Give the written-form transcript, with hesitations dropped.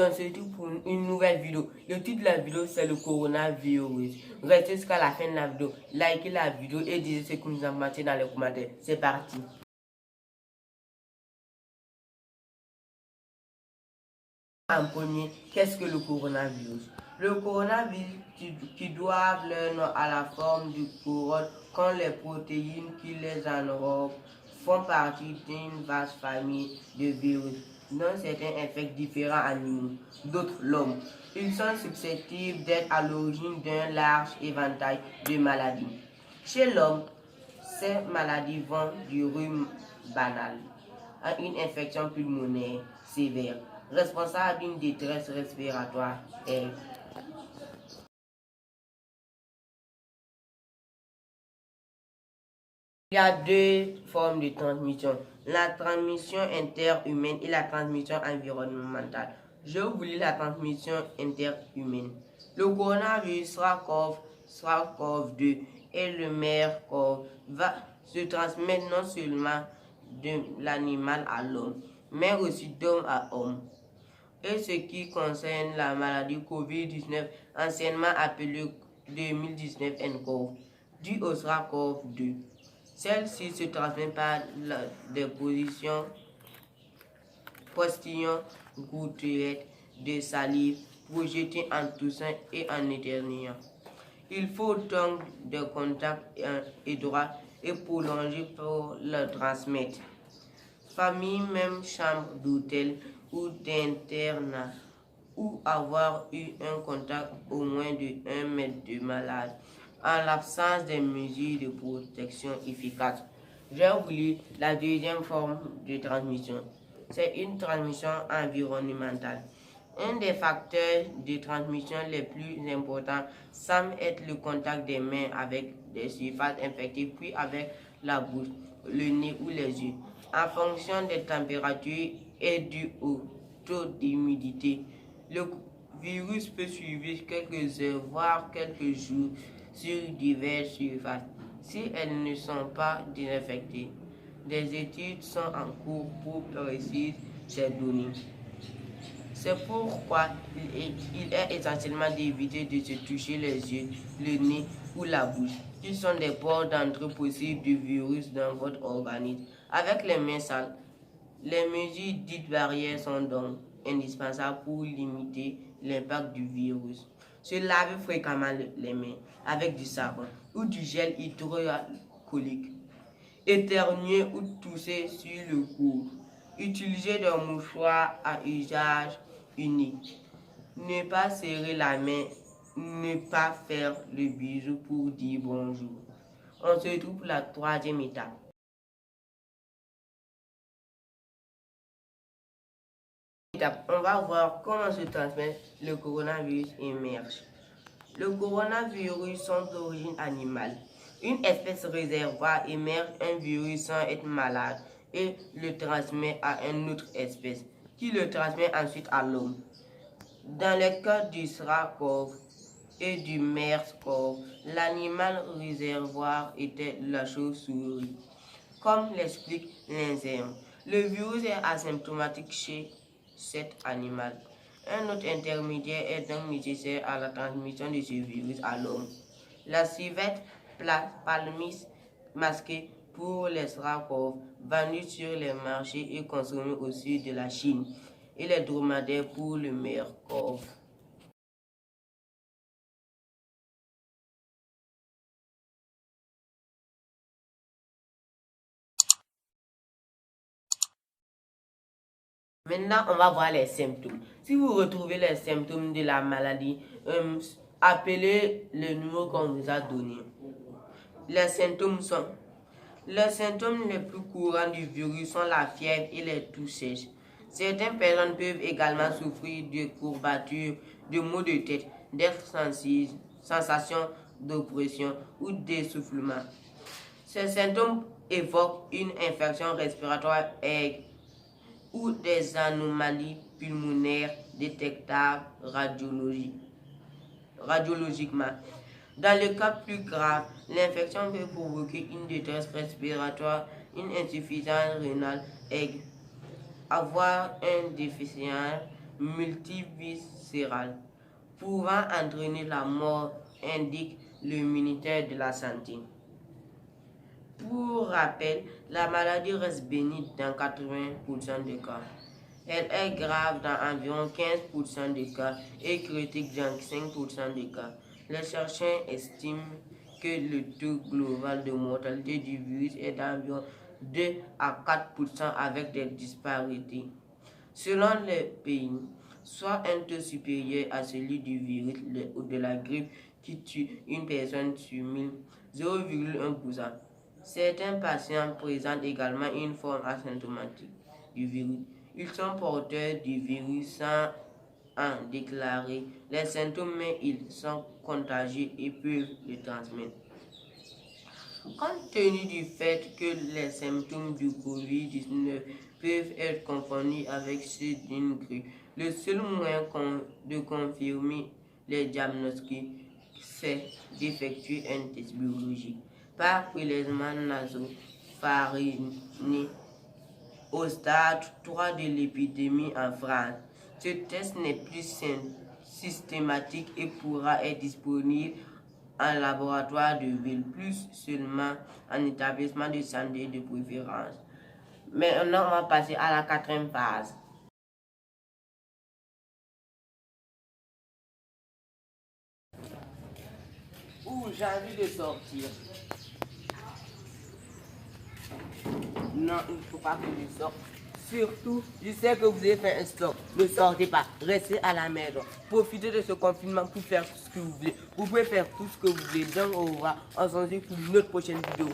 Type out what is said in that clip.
On se retrouve pour une nouvelle vidéo. Le titre de la vidéo c'est le coronavirus. Restez jusqu'à la fin de la vidéo, likez la vidéo et dites ce que vous en pensez dans les commentaires. C'est parti. En premier, qu'est-ce que le coronavirus? Le coronavirus qui doit leur nom à la forme du couronne quand les protéines qui les enrobent font partie d'une vaste famille de virus dont certains infectent différents animaux, d'autres l'homme. Ils sont susceptibles d'être à l'origine d'un large éventail de maladies. Chez l'homme, ces maladies vont du rhume banal à une infection pulmonaire sévère, responsable d'une détresse respiratoire aiguë. Il y a deux formes de transmission, la transmission interhumaine et la transmission environnementale. Je vous lis la transmission interhumaine. Le coronavirus SARS-CoV-2 et le MERS-CoV va se transmettre non seulement de l'animal à l'homme, mais aussi d'homme à homme. Et ce qui concerne la maladie COVID-19, anciennement appelée 2019 nCoV, due au SARS-CoV-2. Celle-ci se transmet par la déposition postillon gouttelettes de salive projetées en toussant et en éternuant. Il faut donc des contacts étroits et prolongés pour le transmettre. Famille, même chambre d'hôtel ou d'internat, ou avoir eu un contact au moins de 1 mètre de malade, en l'absence des mesures de protection efficaces. J'ai oublié la deuxième forme de transmission. C'est une transmission environnementale. Un des facteurs de transmission les plus importants semble être le contact des mains avec des surfaces infectées, puis avec la bouche, le nez ou les yeux. En fonction des températures et du haut taux d'humidité, le virus peut suivre quelques heures, voire quelques jours sur diverses surfaces. Si elles ne sont pas désinfectées, des études sont en cours pour préciser ces données. C'est pourquoi il est essentiellement d'éviter de se toucher les yeux, le nez ou la bouche, qui sont des portes d'entrée possibles du virus dans votre organisme. Avec les mains sales, les mesures dites barrières sont donc indispensables pour limiter l'impact du virus. Se laver fréquemment les mains avec du savon ou du gel hydroalcoolique. Éternuer ou tousser sur le coude. Utiliser des mouchoirs à usage unique. Ne pas serrer la main, ne pas faire le bisou pour dire bonjour. On se retrouve pour la troisième étape. On va voir comment se transmet le coronavirus et MERS. Le coronavirus sont d'origine animale. Une espèce réservoir émerge un virus sans être malade et le transmet à une autre espèce qui le transmet ensuite à l'homme. Dans le cas du SARS-CoV et du MERS-CoV, l'animal réservoir était la chauve-souris. Comme l'explique l'INSERM, le virus est asymptomatique chez cet animal. Un autre intermédiaire est donc nécessaire à la transmission de ce virus à l'homme. La civette palmis masquée pour les SARS-CoV, vendue sur les marchés et consommée au sud de la Chine, et les dromadaires pour le MERS-CoV. Maintenant, on va voir les symptômes. Si vous retrouvez les symptômes de la maladie, appelez le numéro qu'on vous a donné. Les symptômes sont: les symptômes les plus courants du virus sont la fièvre et les toux sèches. Certaines personnes peuvent également souffrir de courbatures, de maux de tête, des sensations d'oppression ou d'essoufflement. Ces symptômes évoquent une infection respiratoire aiguë ou des anomalies pulmonaires détectables radiologiquement. Dans le cas plus grave, l'infection peut provoquer une détresse respiratoire, une insuffisance rénale aiguë, avoir une déficience multiviscérale, pouvant entraîner la mort, indique le ministère de la Santé. Pour rappel, la maladie reste bénigne dans 80% des cas. Elle est grave dans environ 15% des cas et critique dans 5% des cas. Les chercheurs estiment que le taux global de mortalité du virus est d'environ 2 à 4% avec des disparités selon les pays, soit un taux supérieur à celui du virus ou de la grippe qui tue une personne sur 1000, 0,1%. Certains patients présentent également une forme asymptomatique du virus. Ils sont porteurs du virus sans en déclarer les symptômes, mais ils sont contagieux et peuvent le transmettre. Compte tenu du fait que les symptômes du COVID-19 peuvent être confondus avec ceux d'une grippe, le seul moyen de confirmer les diagnostics, c'est d'effectuer un test biologique par prélèvement nasopharyngéen au stade 3 de l'épidémie en France. Ce test n'est plus systématique et pourra être disponible en laboratoire de ville, plus seulement en établissement de santé de préférence. Maintenant, on va passer à la 4e phase. J'ai envie de sortir. Non, il ne faut pas que je sorte. Surtout, je sais que vous avez fait un stock. Ne sortez pas. Restez à la maison. Profitez de ce confinement pour faire tout ce que vous voulez. Vous pouvez faire tout ce que vous voulez. Donc, on se retrouve pour une autre prochaine vidéo.